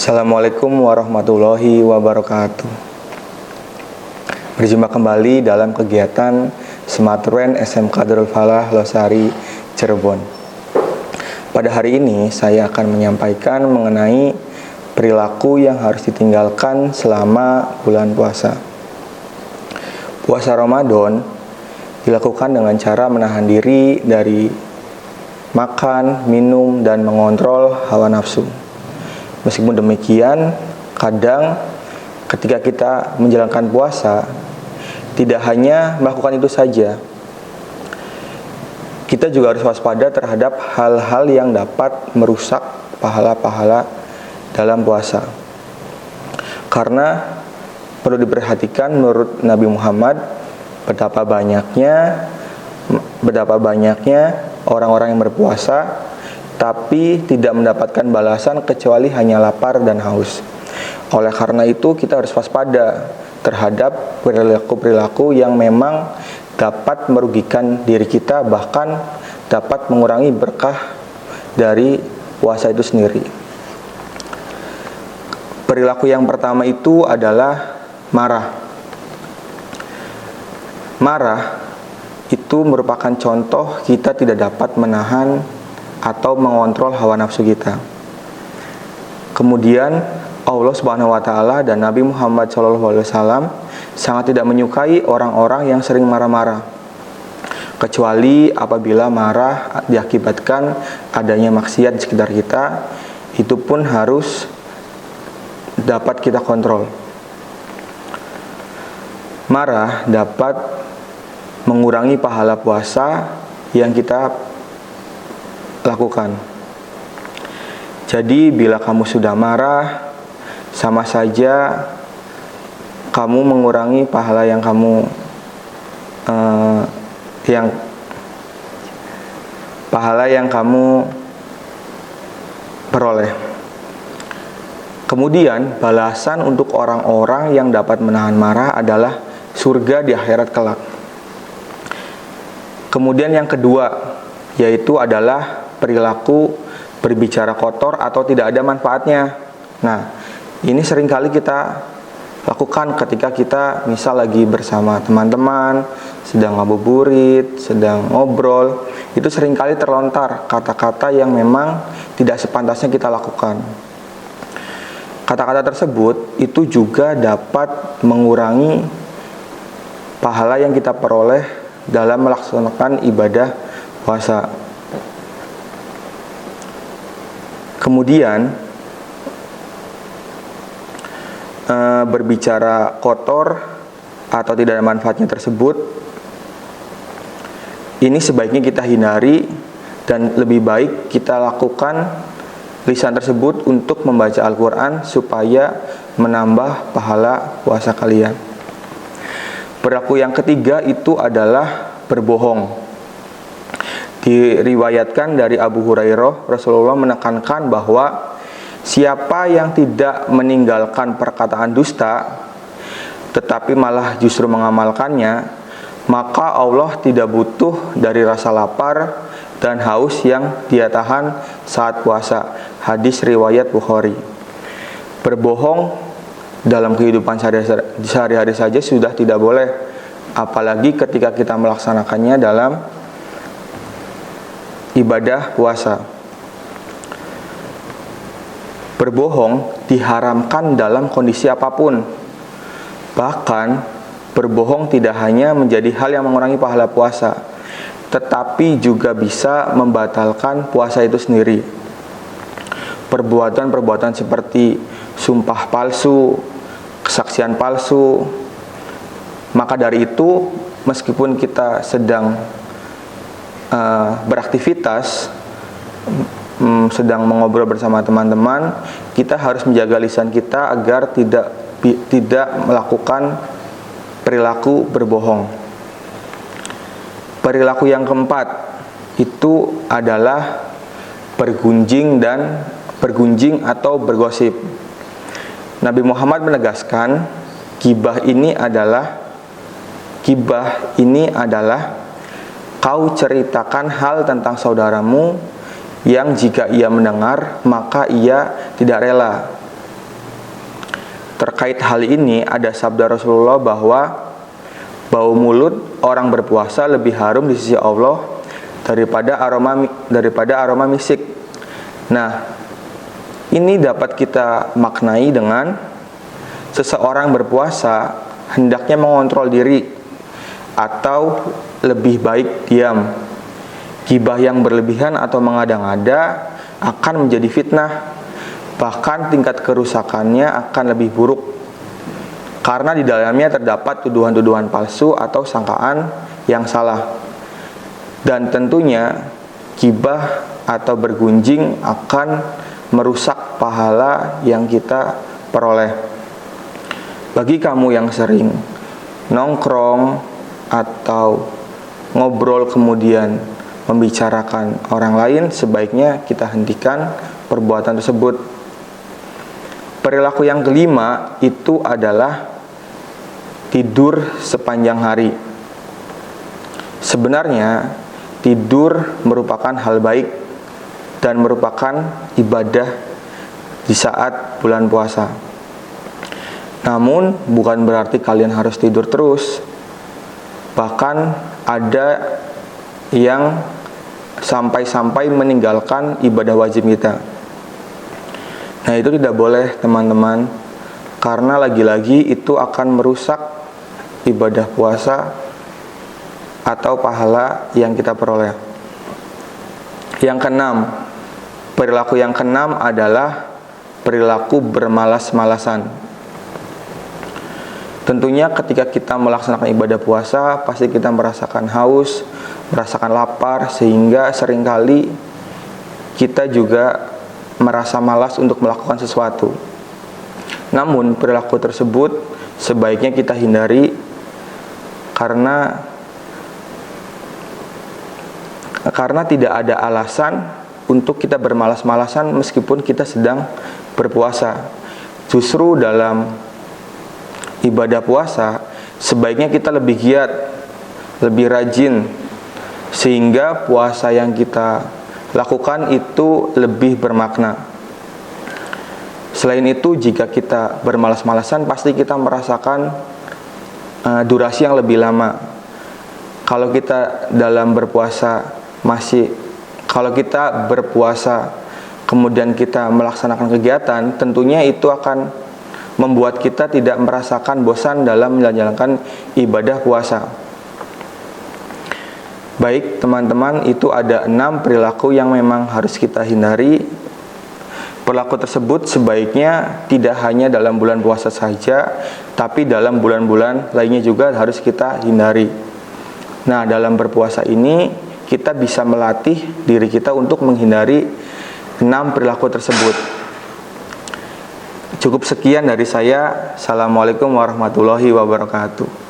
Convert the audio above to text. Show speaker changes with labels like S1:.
S1: Assalamualaikum warahmatullahi wabarakatuh. Berjumpa kembali dalam kegiatan Sematren SMK Darul Falah Losari Cirebon. Pada hari ini saya akan menyampaikan mengenai perilaku yang harus ditinggalkan selama bulan puasa. Puasa Ramadan dilakukan dengan cara menahan diri dari makan, minum, dan mengontrol hawa nafsu. Meskipun demikian, kadang ketika kita menjalankan puasa, tidak hanya melakukan itu saja, kita juga harus waspada terhadap hal-hal yang dapat merusak pahala-pahala dalam puasa. Karena perlu diperhatikan, menurut Nabi Muhammad, betapa banyaknya orang-orang yang berpuasa tapi tidak mendapatkan balasan kecuali hanya lapar dan haus. Oleh karena itu kita harus waspada terhadap perilaku-perilaku yang memang dapat merugikan diri kita, bahkan dapat mengurangi berkah dari puasa itu sendiri. Perilaku yang pertama itu adalah marah. Marah itu merupakan contoh kita tidak dapat menahan atau mengontrol hawa nafsu kita. Kemudian Allah Subhanahu wa taala dan Nabi Muhammad SAW sangat tidak menyukai orang-orang yang sering marah-marah, kecuali apabila marah diakibatkan adanya maksiat di sekitar kita. Itu pun harus dapat kita kontrol. Marah dapat mengurangi pahala puasa yang kita lakukan. Jadi bila kamu sudah marah, sama saja kamu mengurangi pahala yang kamu peroleh. Kemudian balasan untuk orang-orang yang dapat menahan marah adalah surga di akhirat kelak. Kemudian yang kedua yaitu adalah perilaku berbicara kotor atau tidak ada manfaatnya. Nah, ini seringkali kita lakukan ketika kita misal lagi bersama teman-teman, sedang ngabuburit, sedang ngobrol. Itu seringkali terlontar kata-kata yang memang tidak sepantasnya kita lakukan. Kata-kata tersebut itu juga dapat mengurangi pahala yang kita peroleh dalam melaksanakan ibadah puasa. Kemudian berbicara kotor atau tidak ada manfaatnya tersebut, ini sebaiknya kita hindari dan lebih baik kita lakukan lisan tersebut untuk membaca Al-Quran supaya menambah pahala puasa kalian. Perilaku yang ketiga itu adalah berbohong. Diriwayatkan dari Abu Hurairah, Rasulullah menekankan bahwa siapa yang tidak meninggalkan perkataan dusta tetapi malah justru mengamalkannya, maka Allah tidak butuh dari rasa lapar dan haus yang dia tahan saat puasa. Hadis riwayat Bukhari. Berbohong dalam kehidupan sehari-hari saja sudah tidak boleh, apalagi ketika kita melaksanakannya dalam ibadah puasa. Berbohong diharamkan dalam kondisi apapun. Bahkan berbohong tidak hanya menjadi hal yang mengurangi pahala puasa, tetapi juga bisa membatalkan puasa itu sendiri. Perbuatan-perbuatan seperti sumpah palsu, kesaksian palsu. Maka dari itu, meskipun kita sedang beraktivitas, sedang mengobrol bersama teman-teman, kita harus menjaga lisan kita agar tidak melakukan perilaku berbohong. Perilaku yang keempat itu adalah bergunjing atau bergosip. Nabi Muhammad menegaskan gibah ini adalah kau ceritakan hal tentang saudaramu yang jika ia mendengar maka ia tidak rela Terkait hal ini ada sabda Rasulullah bahwa bau mulut orang berpuasa lebih harum di sisi Allah daripada aroma misik. Nah, ini dapat kita maknai dengan seseorang berpuasa hendaknya mengontrol diri atau lebih baik diam. Gibah yang berlebihan atau mengada-ngada akan menjadi fitnah. Bahkan tingkat kerusakannya akan lebih buruk karena di dalamnya terdapat tuduhan-tuduhan palsu atau sangkaan yang salah. Dan tentunya gibah atau bergunjing akan merusak pahala yang kita peroleh. Bagi kamu yang sering nongkrong atau ngobrol kemudian membicarakan orang lain, sebaiknya kita hentikan perbuatan tersebut. Perilaku yang kelima itu adalah tidur sepanjang hari. Sebenarnya tidur merupakan hal baik dan merupakan ibadah di saat bulan puasa. Namun bukan berarti kalian harus tidur terus. Bahkan ada yang sampai-sampai meninggalkan ibadah wajib kita. Nah, itu tidak boleh, teman-teman, karena lagi-lagi itu akan merusak ibadah puasa atau pahala yang kita peroleh. Yang keenam, perilaku yang keenam adalah perilaku bermalas-malasan. Tentunya ketika kita melaksanakan ibadah puasa, pasti kita merasakan haus, merasakan lapar, sehingga seringkali kita juga merasa malas untuk melakukan sesuatu. Namun perilaku tersebut sebaiknya kita hindari karena tidak ada alasan untuk kita bermalas-malasan meskipun kita sedang berpuasa. Justru dalam ibadah puasa sebaiknya kita lebih giat, lebih rajin, sehingga puasa yang kita lakukan itu lebih bermakna. Selain itu, jika kita bermalas-malasan, pasti kita merasakan durasi yang lebih lama. Kalau kita berpuasa kemudian kita melaksanakan kegiatan, tentunya itu akan membuat kita tidak merasakan bosan dalam menjalankan ibadah puasa. Baik, teman-teman, itu ada 6 perilaku yang memang harus kita hindari. Perilaku tersebut sebaiknya tidak hanya dalam bulan puasa saja, tapi dalam bulan-bulan lainnya juga harus kita hindari. Nah, dalam berpuasa ini kita bisa melatih diri kita untuk menghindari 6 perilaku tersebut. Cukup sekian dari saya. Assalamualaikum warahmatullahi wabarakatuh.